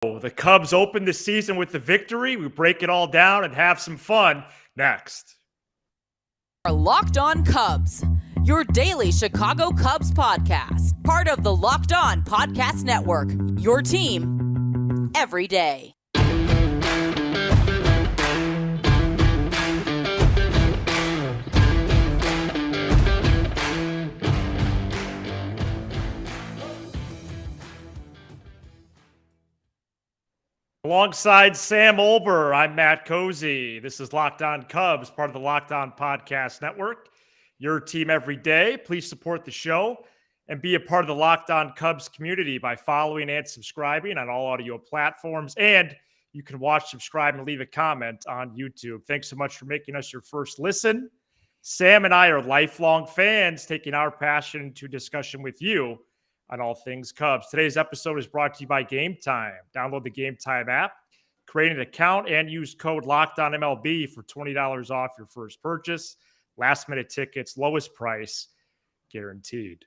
The Cubs open the season with the victory. We break it all down and have some fun next. Locked On Cubs, your daily Chicago Cubs podcast, part of the Locked On Podcast Network, your team every day. Alongside Sam Olber, I'm Matt Cozy. This is Locked On Cubs, part of the Locked On Podcast Network, your team every day. Please support the show and be a part of the Locked On Cubs community by following and subscribing on all audio platforms. And you can watch, subscribe, and leave a comment on YouTube. Thanks so much for making us your first listen. Sam and I are lifelong fans, taking our passion into discussion with you on all things Cubs. Today's episode is brought to you by Game Time. Download the Game Time app, create an account, and use code LOCKEDONMLB for $20 off your first purchase. Last-minute tickets, lowest price, guaranteed.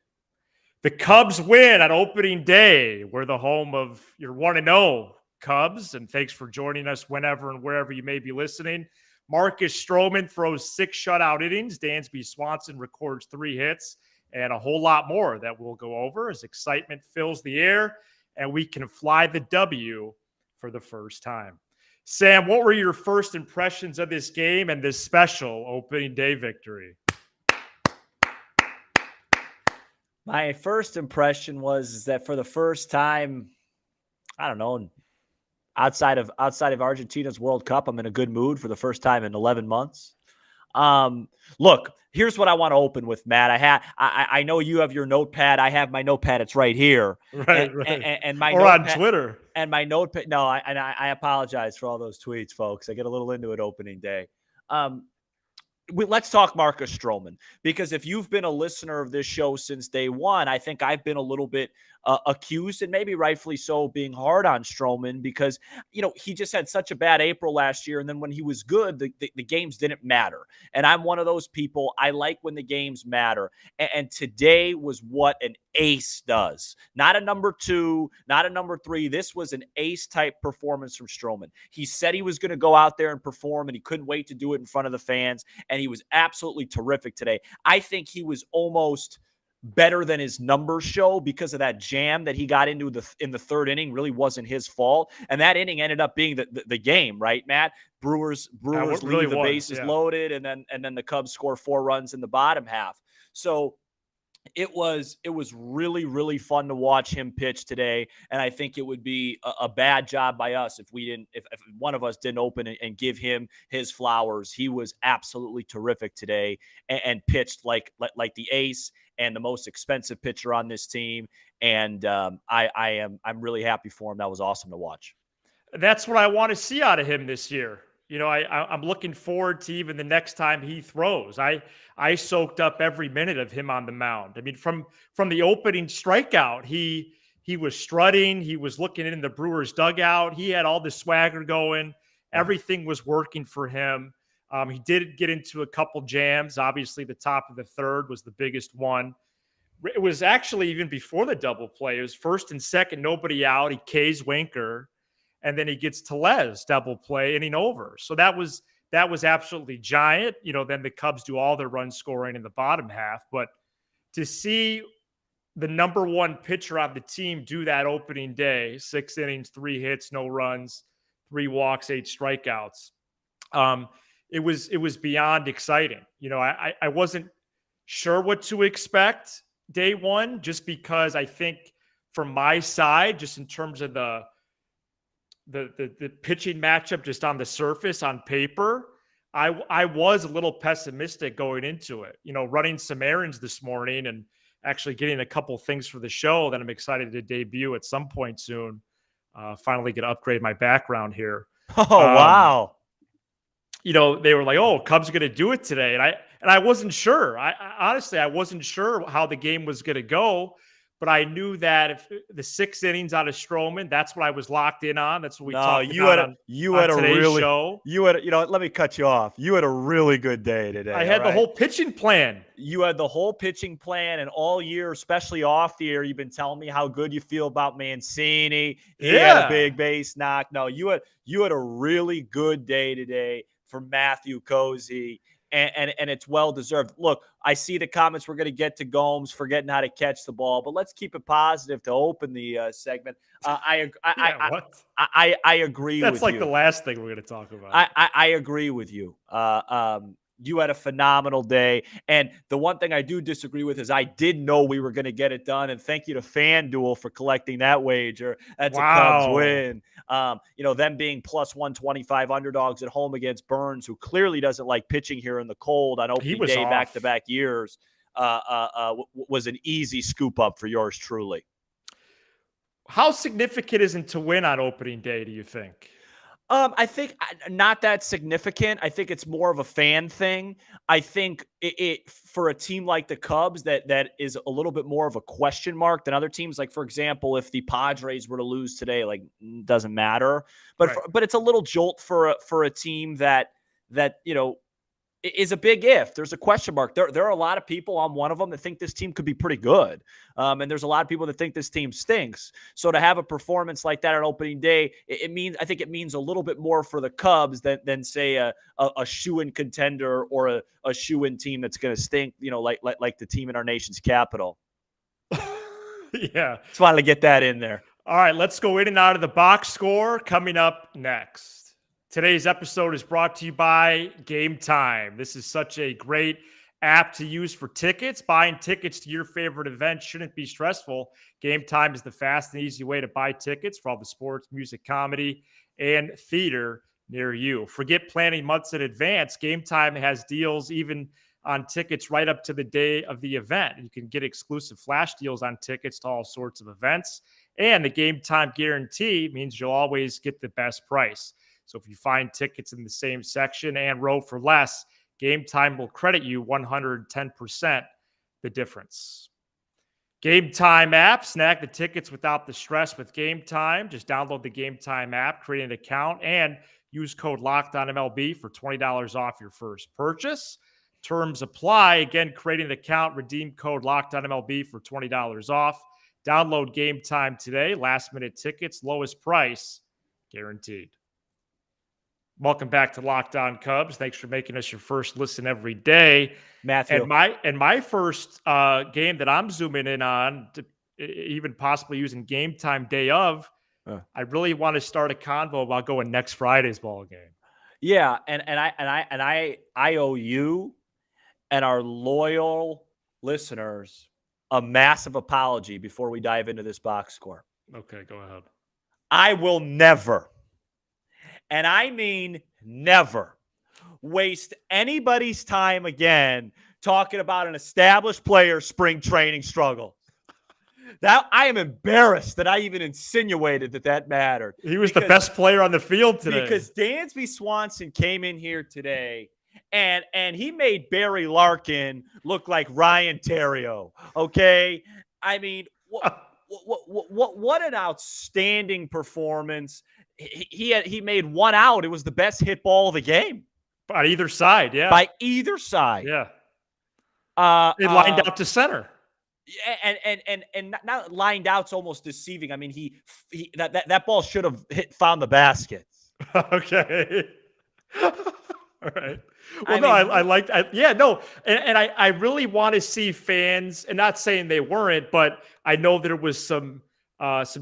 The Cubs win on opening day. We're the home of your 1-0 Cubs, and thanks for joining us whenever and wherever you may be listening. Marcus Stroman throws 6 shutout innings. Dansby Swanson records 3 hits. And a whole lot more that we'll go over as excitement fills the air and we can fly the W for the first time. Sam, what were your first impressions of this game and this special opening day victory? My first impression was that for the first time, I don't know, outside of Argentina's World Cup, I'm in a good mood for the first time in 11 months. Look, here's what I want to open with, Matt. I know you have your notepad. I have my notepad. It's right here. Right. And my or notepad, on Twitter. And my notepad. No, I apologize for all those tweets, folks. I get a little into it opening day. Let's talk Marcus Stroman, because if you've been a listener of this show since day one, I think I've been a little bit accused, and maybe rightfully so, being hard on Stroman because, he just had such a bad April last year. And then when he was good, the games didn't matter. And I'm one of those people. I like when the games matter. And today was what an ace does. Not a number 2, not a number 3. This was an ace type performance from Stroman. He said he was going to go out there and perform, and he couldn't wait to do it in front of the fans. And he was absolutely terrific today. I think he was almost better than his numbers show because of that jam that he got into in the third inning. Really wasn't his fault. And that inning ended up being the game, right, Matt? Brewers leave the bases loaded, and then the Cubs score 4 runs in the bottom half. So it was really, really fun to watch him pitch today. And I think it would be a bad job by us if one of us didn't open and give him his flowers. He was absolutely terrific today and pitched like the ace and the most expensive pitcher on this team. And I'm really happy for him. That was awesome to watch. That's what I want to see out of him this year. I'm looking forward to even the next time he throws. I soaked up every minute of him on the mound. I mean, from the opening strikeout, he was strutting. He was looking in the Brewers dugout. He had all the swagger going. Everything was working for him. He did get into a couple jams. Obviously, the top of the third was the biggest one. It was actually even before the double play. It was first and second, nobody out. He K's Winker. And then he gets Tellez double play inning over. So that was absolutely giant. Then the Cubs do all their run scoring in the bottom half. But to see the number 1 pitcher on the team do that opening day, 6 innings, 3 hits, no runs, 3 walks, 8 strikeouts, it was beyond exciting. I wasn't sure what to expect day one, just because I think from my side, just in terms of the pitching matchup, just on the surface, on paper, I was a little pessimistic going into it. Running some errands this morning and actually getting a couple things for the show that I'm excited to debut at some point soon. Finally get to upgrade my background here. Oh, wow. They were like, "Oh, Cubs are going to do it today," and I wasn't sure. I honestly wasn't sure how the game was going to go. but I knew that if the 6 innings out of Stroman, that's what I was locked in on. That's what we talked about on today's show. Let me cut you off. You had a really good day today. I had the whole pitching plan. You had the whole pitching plan, and all year, especially off the air, you've been telling me how good you feel about Mancini. He had a big base knock. No, you had a really good day today for Matthew Cozy. And it's well-deserved. Look, I see the comments we're going to get to Gomes forgetting how to catch the ball, but let's keep it positive to open the segment. I agree with you. That's like the last thing we're going to talk about. I agree with you. You had a phenomenal day. And the one thing I do disagree with is I did know we were going to get it done. And thank you to FanDuel for collecting that wager. That's a Cubs win. Them being plus 125 underdogs at home against Burns, who clearly doesn't like pitching here in the cold on opening day back-to-back years, was an easy scoop up for yours truly. How significant is it to win on opening day, do you think? I think not that significant. I think it's more of a fan thing. I think it for a team like the Cubs that is a little bit more of a question mark than other teams. Like, for example, if the Padres were to lose today, like, doesn't matter. But but it's a little jolt for a team that is a big if. There's a question mark. There are a lot of people, I'm one of them, that think this team could be pretty good. And there's a lot of people that think this team stinks. So to have a performance like that on opening day, I think it means a little bit more for the Cubs than say a shoe-in contender or a shoe-in team that's going to stink, like the team in our nation's capital. Yeah. Just wanted to get that in there. All right, let's go in and out of the box score coming up next. Today's episode is brought to you by Game Time. This is such a great app to use for tickets. Buying tickets to your favorite event shouldn't be stressful. Game Time is the fast and easy way to buy tickets for all the sports, music, comedy, and theater near you. Forget planning months in advance. Game Time has deals even on tickets right up to the day of the event. You can get exclusive flash deals on tickets to all sorts of events. And the Game Time guarantee means you'll always get the best price. So if you find tickets in the same section and row for less, Game Time will credit you 110% the difference. Game Time app. Snag the tickets without the stress with Game Time. Just download the Game Time app, create an account, and use code LOCKEDONMLB for $20 off your first purchase. Terms apply. Again, create an account, redeem code LOCKEDONMLB for $20 off. Download Game Time today. Last-minute tickets, lowest price guaranteed. Welcome back to Locked On Cubs. Thanks for making us your first listen every day, Matthew. And my first game that I'm zooming in on, even possibly using Game Time day of, I really want to start a convo about going next Friday's ball game. Yeah, and I owe you and our loyal listeners a massive apology before we dive into this box score. Okay, go ahead. I will never, and I mean never, waste anybody's time again talking about an established player's spring training struggle. That I am embarrassed that I even insinuated that mattered. He was the best player on the field today. Because Dansby Swanson came in here today and he made Barry Larkin look like Ryan Terrio. Okay, I mean, what an outstanding performance. He made one out. It was the best hit ball of the game. By either side, yeah. By either side. Yeah. It lined out to center. And not lined out's almost deceiving. I mean, he that ball should have found the basket. Okay. All right. Well, I liked. And I really want to see fans, and not saying they weren't, but I know there was some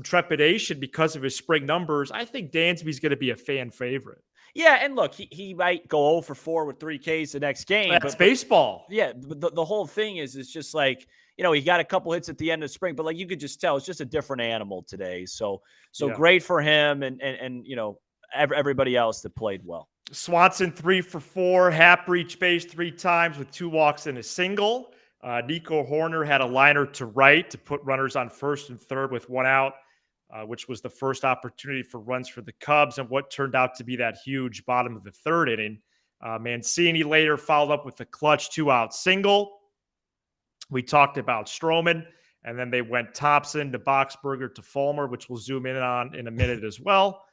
trepidation because of his spring numbers. I think Dansby's going to be a fan favorite. Yeah, and look, he might go 0 for 4 with 3 Ks the next game. That's baseball. Yeah, the whole thing is just like, he got a couple hits at the end of spring, but like you could just tell it's just a different animal today. So yeah. Great for him and everybody else that played well. Swanson 3 for 4, Happ reached base 3 times with 2 walks and a single. Nico Horner had a liner to right to put runners on first and third with 1 out. Which was the first opportunity for runs for the Cubs and what turned out to be that huge bottom of the 3rd inning. Mancini later followed up with a clutch 2-out single. We talked about Stroman And then they went Thompson to Boxberger to Fulmer, which we'll zoom in on in a minute as well.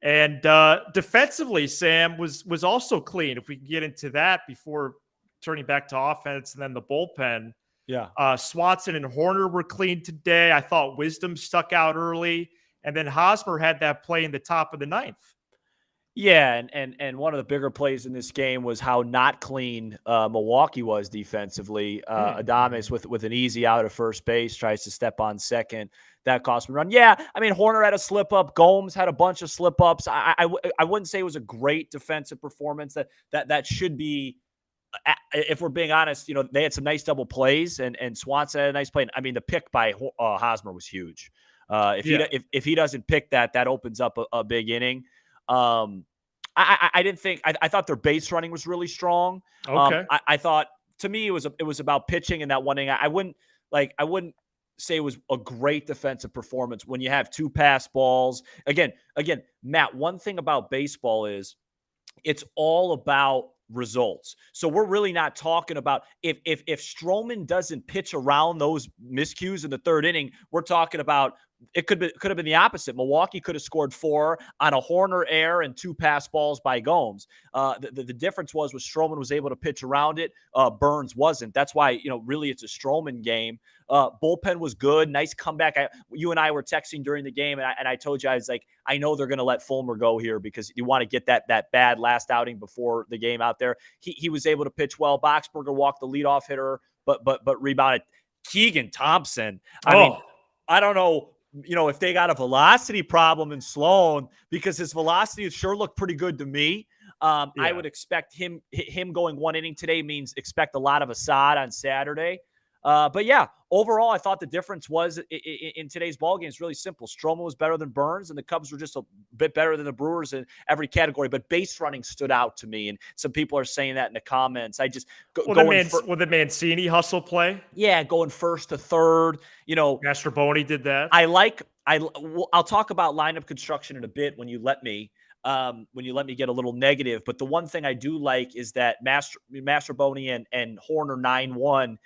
And defensively, Sam was also clean. If we can get into that before turning back to offense and then the bullpen. Yeah. Swanson and Horner were clean today. I thought Wisdom stuck out early. And then Hosmer had that play in the top of the ninth. Yeah, and one of the bigger plays in this game was how not clean Milwaukee was defensively. Adames with an easy out of first base, tries to step on second. That cost him a run. Yeah, I mean, Horner had a slip-up. Gomes had a bunch of slip-ups. I wouldn't say it was a great defensive performance. That should be, if we're being honest, they had some nice double plays, and Swanson had a nice play. I mean, the pick by Hosmer was huge. If he doesn't pick that opens up a big inning. I didn't think I thought their base running was really strong. Okay. I thought, to me, it was about pitching in that one inning. I wouldn't say it was a great defensive performance when you have 2 pass balls. Again, Matt, one thing about baseball is it's all about results. So we're really not talking about if Stroman doesn't pitch around those miscues in the third inning, we're talking about it could have been the opposite. Milwaukee could have scored 4 on a Horner error and 2 pass balls by Gomes. The difference was Stroman was able to pitch around it. Burns wasn't. That's why, really it's a Stroman game. Bullpen was good. Nice comeback. You and I were texting during the game, and I told you, I was like, I know they're going to let Fulmer go here because you want to get that bad last outing before the game out there. He was able to pitch well. Boxberger walked the leadoff hitter, but rebounded. Keegan Thompson. I mean, I don't know. If they got a velocity problem in Sloan, because his velocity sure looked pretty good to me. I would expect him going 1 inning today means expect a lot of Assad on Saturday. But yeah, overall, I thought the difference was in today's ballgame is really simple. Stroman was better than Burns, and the Cubs were just a bit better than the Brewers in every category. But base running stood out to me, and some people are saying that in the comments. I just the Mancini hustle play. Yeah, going first to third. Mastroboni did that. I'll talk about lineup construction in a bit when you let me get a little negative. But the one thing I do like is that Mastroboni and Horner 9-1.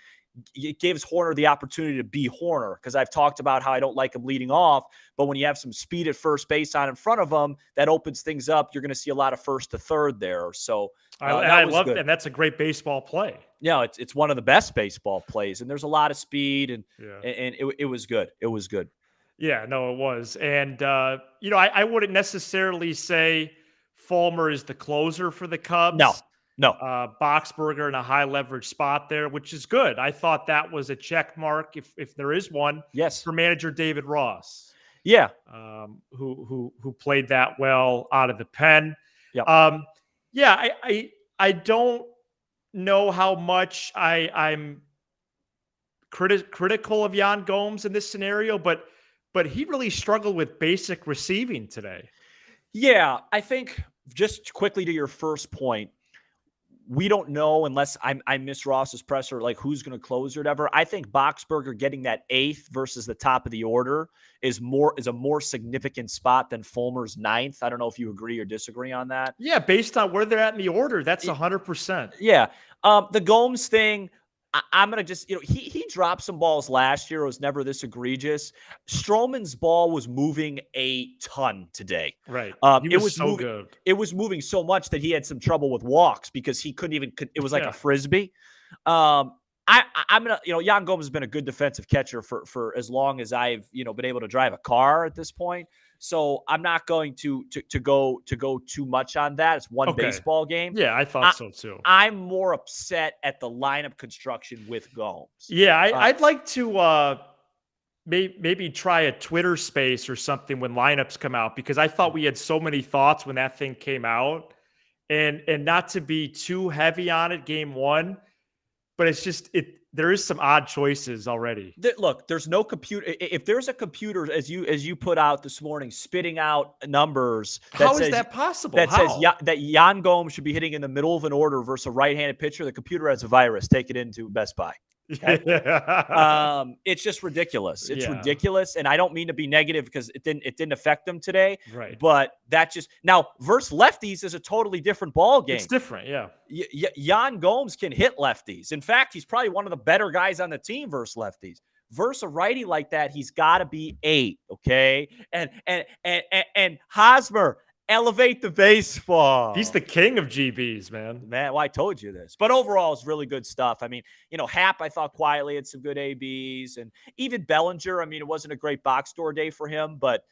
It gives Horner the opportunity to be Horner, because I've talked about how I don't like him leading off, but when you have some speed at first base on in front of him, that opens things up. You're going to see a lot of first to third there. So I love it, and that's a great baseball play. Yeah, it's one of the best baseball plays, and there's a lot of speed, and it was good. It was good. Yeah, no, it was, and I wouldn't necessarily say Fulmer is the closer for the Cubs. No. Boxberger in a high leverage spot there, which is good. I thought that was a check mark, if there is one. Yes. For manager David Ross. Yeah. Who played that well out of the pen. Yep. I don't know how much I'm critical of Yan Gomes in this scenario, but he really struggled with basic receiving today. Yeah, I think just quickly to your first point, we don't know unless I miss Ross's presser, like who's going to close or whatever. I think Boxberger getting that 8th versus the top of the order is a more significant spot than Fulmer's 9th. I don't know if you agree or disagree on that. Yeah, based on where they're at in the order, that's 100%. Yeah. The Gomes thing, I'm going to just, he dropped some balls last year. It was never this egregious. Stroman's ball was moving a ton today. Right. It was so good. It was moving so much that he had some trouble with walks because he couldn't even, it was like a Frisbee. I'm going to, Yan Gomes has been a good defensive catcher for as long as I've, been able to drive a car at this point. So I'm not going to go too much on that. It's one baseball game. Yeah, I thought so too. I'm more upset at the lineup construction with Gomes. Yeah, I'd like to maybe try a Twitter space or something when lineups come out, because I thought we had so many thoughts when that thing came out, and not to be too heavy on it game one, but it's just there is some odd choices already. Look, there's no computer. If there's a computer, as you put out this morning, spitting out numbers, how is that possible? That says that Yan Gomes should be hitting in the middle of an order versus a right-handed pitcher, the computer has a virus. Take it into Best Buy. Okay? It's just ridiculous. It's ridiculous, and I don't mean to be negative because it didn't affect them today. Right. But that just now versus lefties is a totally different ball game. It's different, yeah. Yan Gomes can hit lefties. In fact, he's probably one of the better guys on the team versus lefties. versus a righty like that, he's got to be 8. Okay, and Hosmer, elevate the baseball. He's the king of GBs, man. Man, well, I told you this. But overall, it's really good stuff. I mean, Happ, I thought quietly had some good ABs. And even Bellinger, I mean, it wasn't a great box score day for him. But,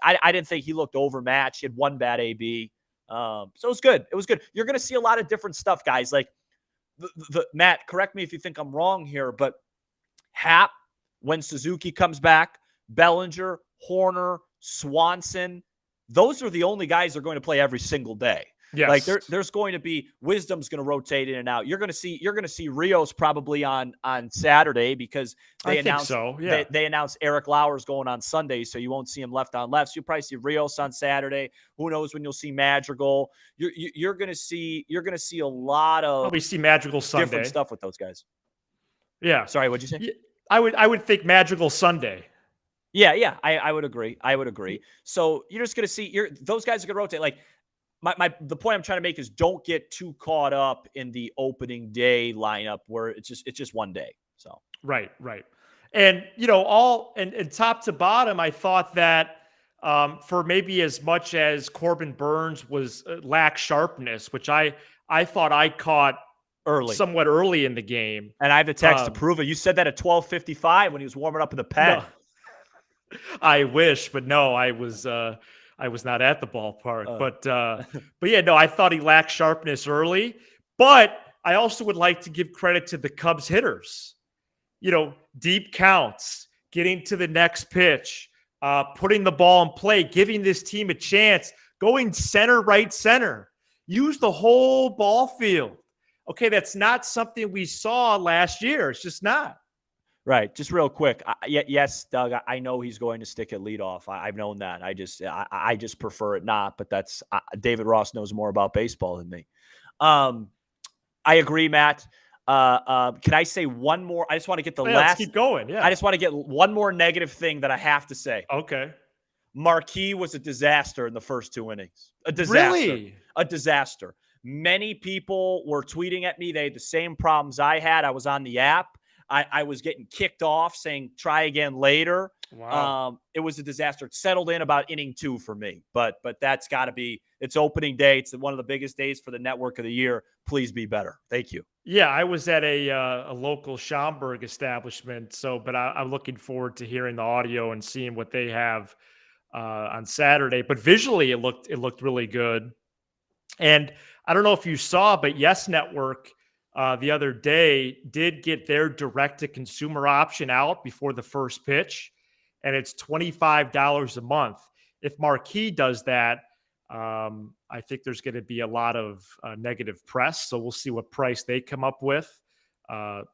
I didn't think he looked overmatched. He had one bad AB. So it was good. It was good. You're going to see a lot of different stuff, guys. Like, Matt, correct me if you think I'm wrong here, but Happ, when Suzuki comes back, Bellinger, Horner, Swanson, those are the only guys that are going to play every single day. Yes. Like there's going to be Wisdom's going to rotate in and out. You're going to see Rios probably on Saturday because they announced they announced Eric Lauer's going on Sunday, so you won't see him left on left. So you'll probably see Rios on Saturday. Who knows when you'll see Madrigal? You're going to see a lot of we see Madrigal Sunday. Different stuff with those guys. Yeah. Sorry, what'd you say? I would think Madrigal Sunday. Yeah, I would agree. So you're just going to see those guys are going to rotate. Like the point I'm trying to make is don't get too caught up in the opening day lineup where it's just one day. So right. And and top to bottom, I thought that for maybe as much as Corbin Burns was lacked sharpness, which I thought I caught somewhat early in the game. And I have the text to prove it. You said that at 12:55 when he was warming up in the pen. No. I wish, but no, I was not at the ballpark. But yeah, no, I thought he lacked sharpness early. But I also would like to give credit to the Cubs hitters. Deep counts, getting to the next pitch, putting the ball in play, giving this team a chance, going center, right center. Use the whole ball field. Okay, that's not something we saw last year. It's just not. Right. Just real quick. Yes, Doug, I know he's going to stick at leadoff. I've known that. I just prefer it not, but that's David Ross knows more about baseball than me. I agree, Matt. Can I say one more? I just want to get let's keep going. Yeah. I just want to get one more negative thing that I have to say. Okay. Marquis was a disaster in the first 2 innings. A disaster. Really? A disaster. Many people were tweeting at me. They had the same problems I had. I was on the app. I was getting kicked off saying, try again later. Wow. It was a disaster. It settled in about inning 2 for me, but that's got to be, it's opening day. It's one of the biggest days for the network of the year. Please be better. Thank you. Yeah, I was at a local Schaumburg establishment. But I'm looking forward to hearing the audio and seeing what they have on Saturday. But visually, it looked really good. And I don't know if you saw, but Yes Network the other day did get their direct-to-consumer option out before the first pitch, and it's $25 a month. If Marquis does that, I think there's going to be a lot of negative press, so we'll see what price they come up with.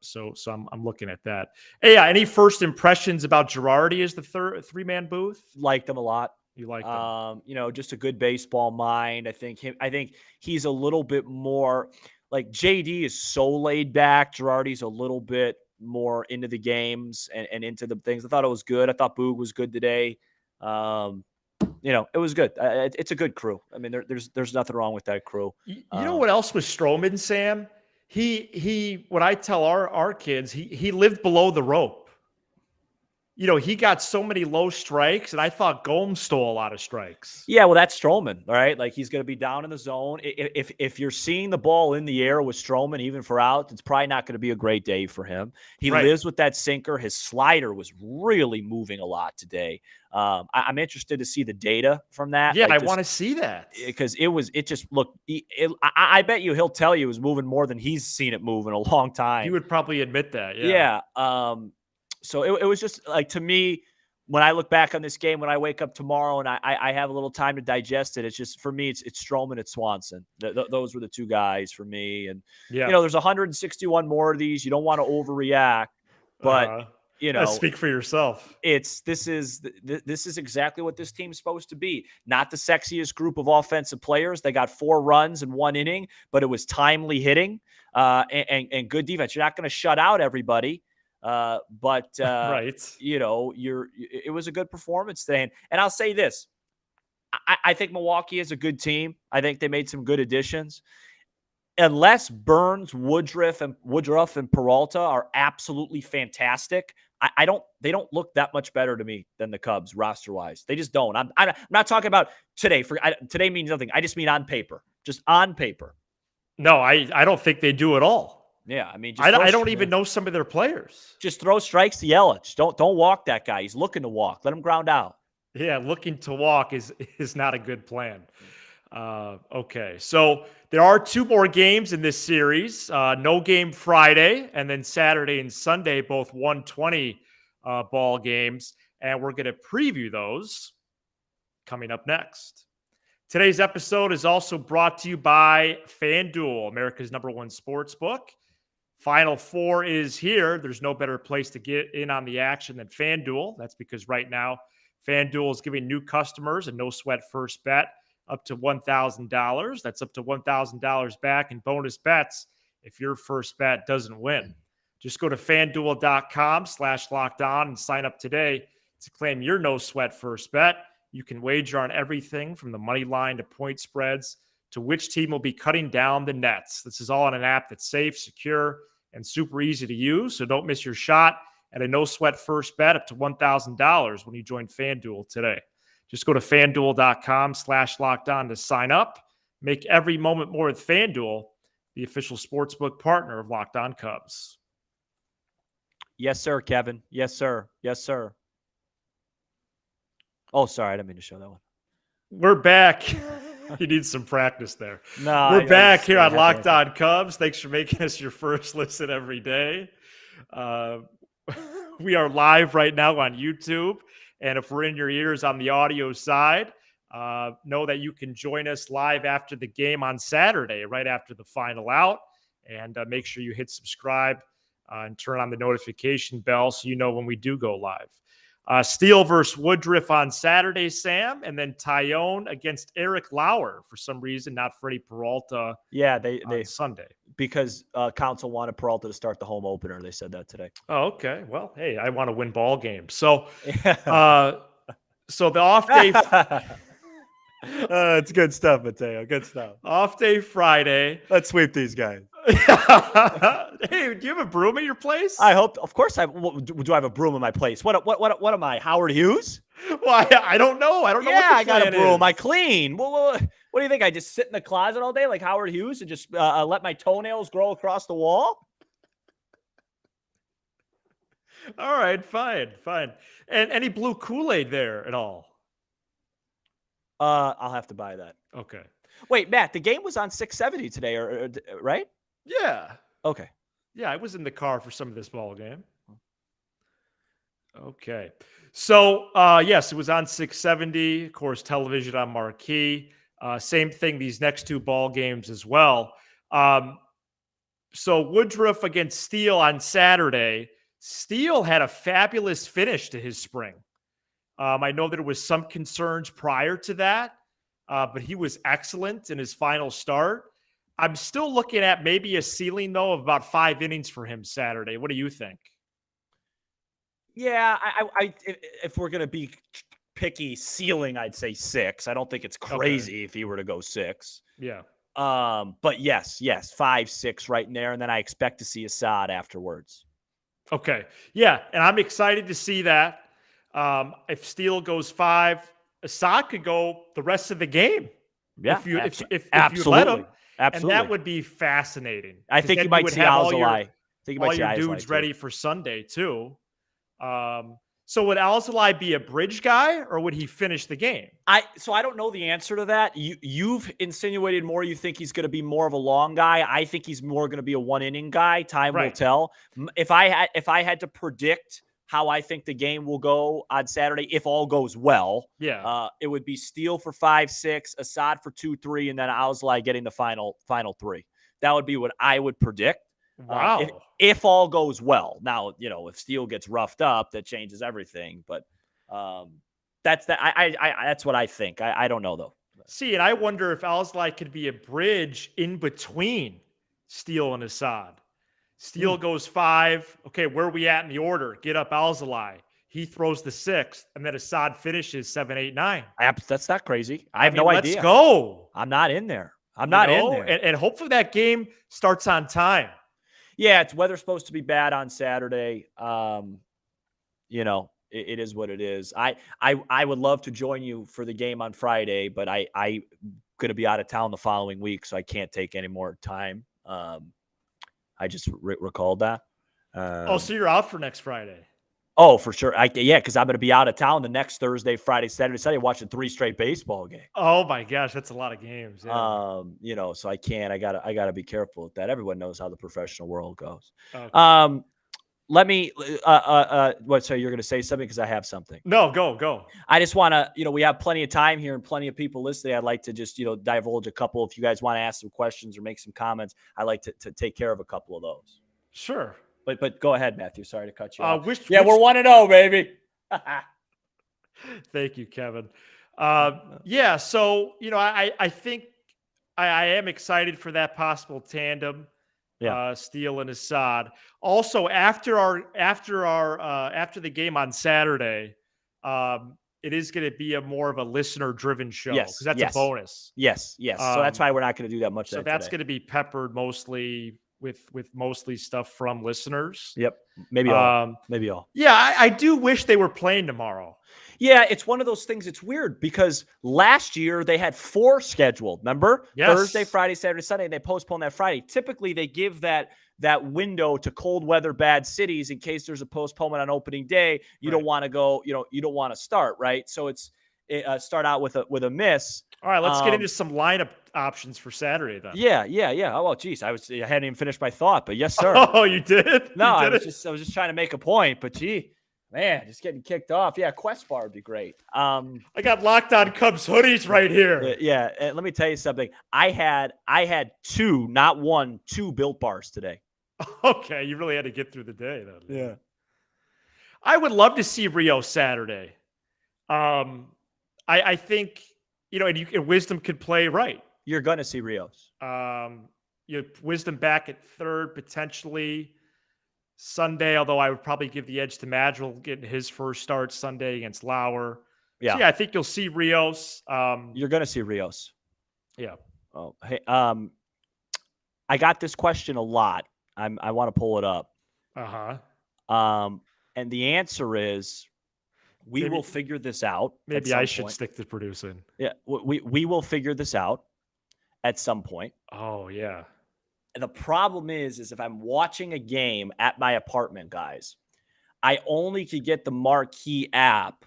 So I'm looking at that. Hey, any first impressions about Girardi as the three-man booth? Liked him a lot. You like him? Just a good baseball mind. I think he's a little bit more like JD is so laid back. Girardi's a little bit more into the games and into the things. I thought it was good. I thought Boog was good today. It was good. It's a good crew. I mean, there's nothing wrong with that crew. You know what else was Stroman, Sam? He what I tell our kids, he lived below the rope. He got so many low strikes, and I thought Gomes stole a lot of strikes. Yeah, well, that's Stroman, right? Like, he's going to be down in the zone. If you're seeing the ball in the air with Stroman, even for out, it's probably not going to be a great day for him. He lives with that sinker. His slider was really moving a lot today. I'm interested to see the data from that. Yeah, I want to see that. Because it just looked – I bet you he'll tell you it was moving more than he's seen it move in a long time. He would probably admit that, yeah. Yeah, so it was just like, to me, when I look back on this game, when I wake up tomorrow and I have a little time to digest it, it's just, for me, it's Stroman and Swanson. Those were the two guys for me. And, there's 161 more of these. You don't want to overreact, but, speak for yourself. This is exactly what this team's supposed to be. Not the sexiest group of offensive players. They got 4 runs in 1 inning, but it was timely hitting and good defense. You're not going to shut out everybody. Right. It was a good performance today. And I'll say this, I think Milwaukee is a good team. I think they made some good additions. Unless Burns, Woodruff, and Peralta are absolutely fantastic, they don't look that much better to me than the Cubs roster wise. They just don't. I'm not talking about today. Today means nothing. I just mean on paper, just on paper. No, I don't think they do at all. Yeah, I mean, I don't even know some of their players. Just throw strikes to Yelich. Don't walk that guy. He's looking to walk. Let him ground out. Yeah, looking to walk is not a good plan. Okay, so there are 2 more games in this series. No game Friday, and then Saturday and Sunday, both 1:20 ball games, and we're going to preview those coming up next. Today's episode is also brought to you by FanDuel, America's #1 sports book. Final Four is here. There's no better place to get in on the action than FanDuel. That's because right now, FanDuel is giving new customers a no-sweat first bet up to $1,000. That's up to $1,000 back in bonus bets if your first bet doesn't win. Just go to FanDuel.com/lockedon and sign up today to claim your no-sweat first bet. You can wager on everything from the money line to point spreads to which team will be cutting down the nets. This is all on an app that's safe, secure, and super easy to use, so don't miss your shot at a no-sweat first bet up to $1,000 when you join FanDuel today. Just go to FanDuel.com/lockedon to sign up. Make every moment more with FanDuel, the official sportsbook partner of Locked On Cubs. Yes, sir, Kevin. Yes, sir. Yes, sir. Oh, sorry. I didn't mean to show that one. We're back. You need some practice there. No, we're back here on Locked On Cubs. Thanks for making us your first listen every day. We are live right now on YouTube. And if we're in your ears on the audio side, know that you can join us live after the game on Saturday, right after the final out. And make sure you hit subscribe and turn on the notification bell so you know when we do go live. Steele versus Woodruff on Saturday, Sam, and then Tyone against Eric Lauer for some reason, not Freddie Peralta. Yeah, they Sunday because council wanted Peralta to start the home opener. They said that today. Oh, okay. Well, hey, I want to win ball games. So, so the off day. It's good stuff, Mateo. Good stuff. Off day Friday. Let's sweep these guys. Hey, do you have a broom at your place? I hope. Of course, do I have a broom in my place? What am I, Howard Hughes? Well, I don't know. I don't know. Yeah, what I got a broom. is. I clean. What do you think? I just sit in the closet all day like Howard Hughes and just let my toenails grow across the wall? All right, fine. And any blue Kool-Aid there at all? I'll have to buy that. Okay. Wait, Matt, the game was on 670 today, or right? Yeah. Okay. Yeah, I was in the car for some of this ball game. Okay. So, yes, it was on 670, of course, television on Marquee. Same thing these next 2 ball games as well. So Woodruff against Steele on Saturday. Steele had a fabulous finish to his spring. I know there was some concerns prior to that, but he was excellent in his final start. I'm still looking at maybe a ceiling, though, of about 5 innings for him Saturday. What do you think? Yeah, I if we're going to be picky, ceiling, I'd say 6. I don't think it's crazy if he were to go 6. Yeah. But yes, 5, 6 right in there, and then I expect to see Assad afterwards. Okay. Yeah, and I'm excited to see that. If Steele goes 5, Assad could go the rest of the game. Yeah, if you let him, absolutely, and that would be fascinating. I think you might see Alzolay. All your dudes ready for Sunday too. So would Alzolay be a bridge guy, or would he finish the game? So I don't know the answer to that. You've insinuated more. You think he's going to be more of a long guy. I think he's more going to be a 1-inning guy. Time will tell. If I had to predict how I think the game will go on Saturday, if all goes well, it would be Steele for 5, 6, Assad for 2, 3, and then Alzolay getting the final 3. That would be what I would predict. Wow. If all goes well. Now, if Steele gets roughed up, that changes everything. But that's what I think. I don't know, though. See, and I wonder if Alzolay could be a bridge in between Steele and Assad. Steele goes 5. Okay, where are we at in the order? Get up Alzolay. He throws the 6th, and then Assad finishes 7, 8, 9. That's not crazy. I have no idea. Let's go. I'm not in there. I'm not in there. And hopefully that game starts on time. Yeah, it's weather's supposed to be bad on Saturday. it is what it is. I would love to join you for the game on Friday, but I going to be out of town the following week, so I can't take any more time. I just recalled that. So you're out for next Friday? Oh, for sure. Because I'm going to be out of town the next Thursday, Friday, Saturday, Sunday, watching 3 straight baseball games. Oh my gosh, that's a lot of games. Yeah. So I can't. I gotta be careful with that. Everyone knows how the professional world goes. Okay. Let me. So you're going to say something because I have something. No, go. I just want to. We have plenty of time here and plenty of people listening. I'd like to just divulge a couple. If you guys want to ask some questions or make some comments, I'd like to take care of a couple of those. Sure. But go ahead, Matthew. Sorry to cut you off. We're 1-0, baby. Thank you, Kevin. Yeah, so I think I am excited for that possible tandem. Yeah. Steele and Assad. Also, after the game on Saturday, it is going to be more of a listener-driven show because that's a bonus. Yes. So that's why we're not going to do that much. So that's going to be peppered mostly with mostly stuff from listeners. Yep. Maybe all. Yeah, I do wish they were playing tomorrow. Yeah, it's one of those things. It's weird because last year they had 4 scheduled. Remember? Yes. Thursday, Friday, Saturday, Sunday. They postponed that Friday. Typically, they give that window to cold weather, bad cities in case there's a postponement on opening day. You don't want to go. You don't want to start, right? So it's start out with a miss. All right, let's get into some lineup options for Saturday then. Yeah. Oh well, geez, I hadn't even finished my thought, but yes, sir. Oh, you did? No, I was just trying to make a point, but gee. Man, just getting kicked off. Yeah, Quest Bar would be great. I got Locked On Cubs hoodies right here. Yeah, and let me tell you something. I had 2, not 1, 2 Built Bars today. Okay, you really had to get through the day then. Yeah. I would love to see Rio Saturday. I think and Wisdom could play right. You're gonna see Rios. Wisdom back at third potentially. Sunday, although I would probably give the edge to Madrigal getting his first start Sunday against Lauer. Yeah. So I think you'll see Rios. You're going to see Rios. Yeah. Oh, hey, I got this question a lot. I want to pull it up. And the answer is we will figure this out. Maybe I should stick to producing. Yeah. We will figure this out at some point. Oh, yeah. The problem is if I'm watching a game at my apartment, guys, I only could get the Marquee app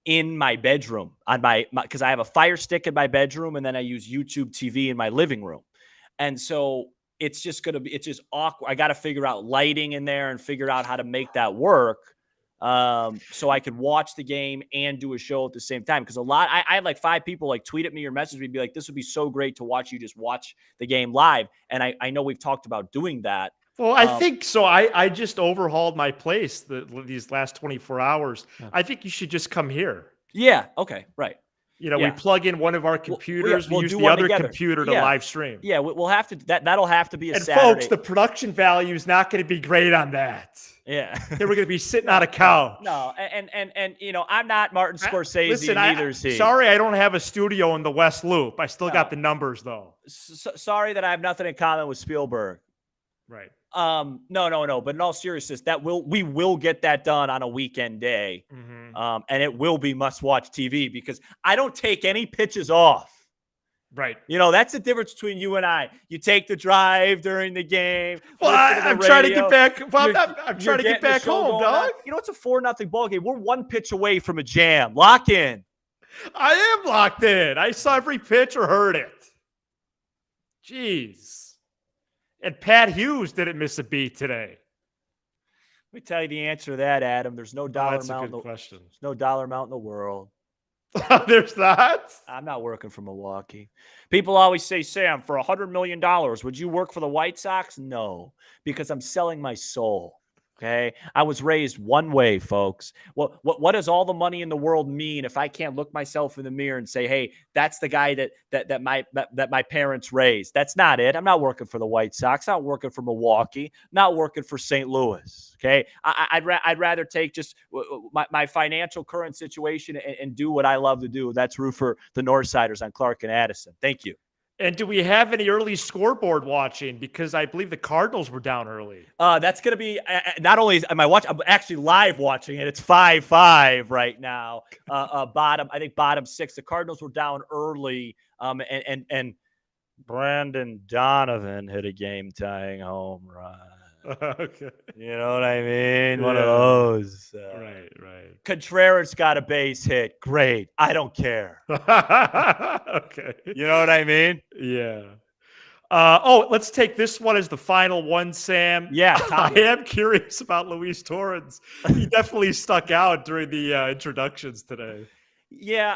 in my bedroom on my because I have a Fire Stick in my bedroom and then I use YouTube TV in my living room. And so it's just awkward. I got to figure out lighting in there and figure out how to make that work. So I could watch the game and do a show at the same time. Because I had like 5 people tweet at me or message me, be like, this would be so great to watch you just watch the game live. And I know we've talked about doing that. Well, I think so. I just overhauled my place these last 24 hours. Yeah. I think you should just come here. Yeah. Okay. Right. We plug in one of our computers. We'll use the other computer to live stream. Yeah. We'll have to. That'll have to be a Saturday. Folks, the production value is not going to be great on that. Yeah. We're going to be sitting on a couch. No. And I'm not Martin Scorsese. Listen, neither is he. Sorry, I don't have a studio in the West Loop. I still got the numbers though. Sorry that I have nothing in common with Spielberg. Right. No. But in all seriousness, we will get that done on a weekend day. Mm-hmm. And it will be must-watch TV because I don't take any pitches off. Right. That's the difference between you and I. You take the drive during the game. Well, I'm trying to get back. Well, I'm trying to get back home, dog. It's a 4-0 ball game. We're 1 pitch away from a jam. Lock in. I am locked in. I saw every pitch or heard it. Jeez. And Pat Hughes didn't miss a beat today. Let me tell you the answer to that, Adam. There's no dollar that's amount. A good question. There's no dollar amount in the world. There's that. I'm not working for Milwaukee. People always say, Sam, for $100 million, would you work for the White Sox? No, because I'm selling my soul. Okay. I was raised one way, folks. Well, what does all the money in the world mean if I can't look myself in the mirror and say, hey, that's the guy that my parents raised? That's not it. I'm not working for the White Sox. I'm not working for Milwaukee. I'm not working for St. Louis. Okay. I'd rather take just my financial current situation and do what I love to do. That's root for the Northsiders on Clark and Addison. Thank you. And do we have any early scoreboard watching? Because I believe the Cardinals were down early. That's going to be not only am I watching, I'm actually live watching it. It's 5-5 right now. Bottom six. The Cardinals were down early. And Brandon Donovan hit a game tying home run. Okay. You know what I mean? One of Yeah. those. Right. Contreras got a base hit. Great. I don't care. Okay. You know what I mean? Yeah. Let's take this one as the final one, Sam. Yeah. I am curious about Luis Torrens. He definitely stuck out during the introductions today. Yeah.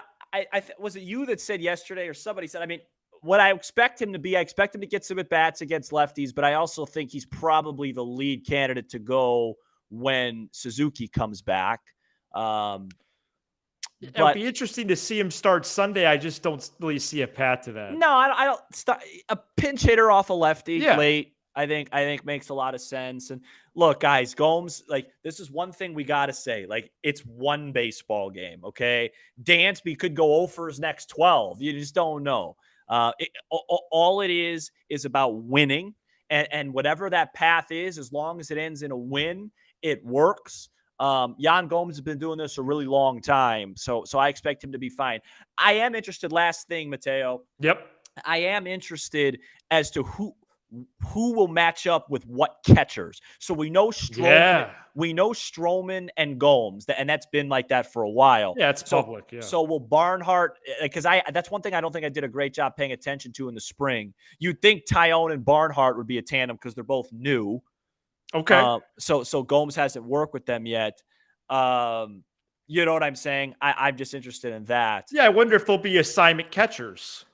Was it you that said yesterday or somebody said, I mean, what I expect him to be, I expect him to get some at-bats against lefties, but I also think he's probably the lead candidate to go when Suzuki comes back. It'll be interesting to see him start Sunday. I just don't really see a path to that. No, I don't start a pinch hitter off a lefty late. I think makes a lot of sense. And look, guys, Gomes, like, this is one thing we got to say. Like, it's one baseball game, okay? Dansby could go 0 for his next 12. You just don't know. All it is about winning, and whatever that path is, as long as it ends in a win, it works. Yan Gomes has been doing this a really long time, so I expect him to be fine. I am interested. Last thing, Mateo. Yep. I am interested as to who will match up with what catchers. So we know Stroman and Gomes, and that's been like that for a while. Yeah, it's public. Yeah. So will Barnhart, because that's one thing I don't think I did a great job paying attention to in the spring. You'd think Tyone and Barnhart would be a tandem because they're both new. Okay. So Gomes hasn't worked with them yet. You know what I'm saying? I'm just interested in that. Yeah, I wonder if there'll be assignment catchers.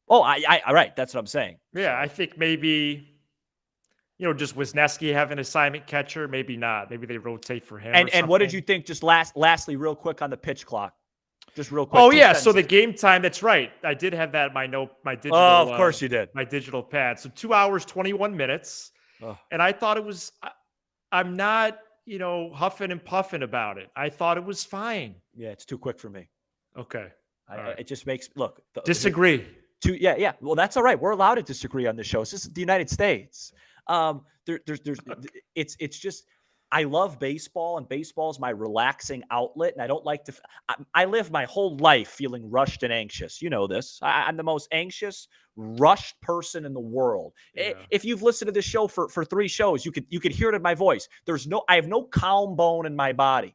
Oh, right. That's what I'm saying. Yeah, I think maybe, just Wisniewski have an assignment catcher. Maybe not. Maybe they rotate for him. And what did you think? Just lastly, real quick on the pitch clock. Just real quick. Oh yeah, so the game time. That's right. I did have that in my digital. Oh, of course you did. My digital pad. So 2 hours 21 minutes, and I thought it was. I'm not, huffing and puffing about it. I thought it was fine. Yeah, it's too quick for me. Okay. Right. It just makes disagree. Yeah. Well, that's all right. We're allowed to disagree on this show. This is the United States. It's just, I love baseball, and baseball is my relaxing outlet. And I don't like to. I live my whole life feeling rushed and anxious. You know this. I'm the most anxious, rushed person in the world. Yeah. If you've listened to this show for 3 shows, you could hear it in my voice. I have no calm bone in my body.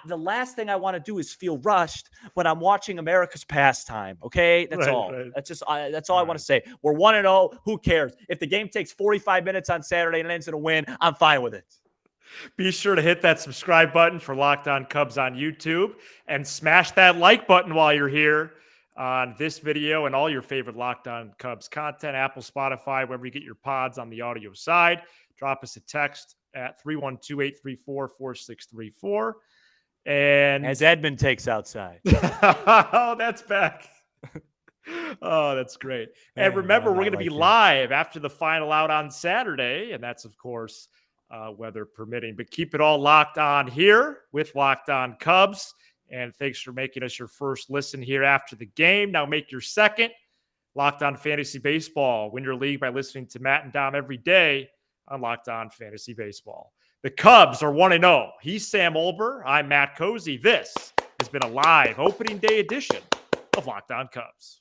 The last thing I want to do is feel rushed when I'm watching America's pastime. Okay, that's all. Right. That's all I want to say. We're 1-0. Who cares? If the game takes 45 minutes on Saturday and ends in a win, I'm fine with it. Be sure to hit that subscribe button for Locked On Cubs on YouTube, and smash that like button while you're here on this video and all your favorite Locked On Cubs content, Apple, Spotify, wherever you get your pods on the audio side. Drop us a text at 312-834-4634. And as Edmund takes outside. Oh, that's back. Oh, that's great. And remember, we're going to be live after the final out on Saturday, and that's, of course, weather permitting. But keep it all locked on here with Locked On Cubs. And thanks for making us your first listen here after the game. Now make your second. Locked On Fantasy Baseball. Win your league by listening to Matt and Dom every day on Locked On Fantasy Baseball. The Cubs are 1-0. He's Sam Olber. I'm Matt Cozy. This has been a live opening day edition of Locked On Cubs.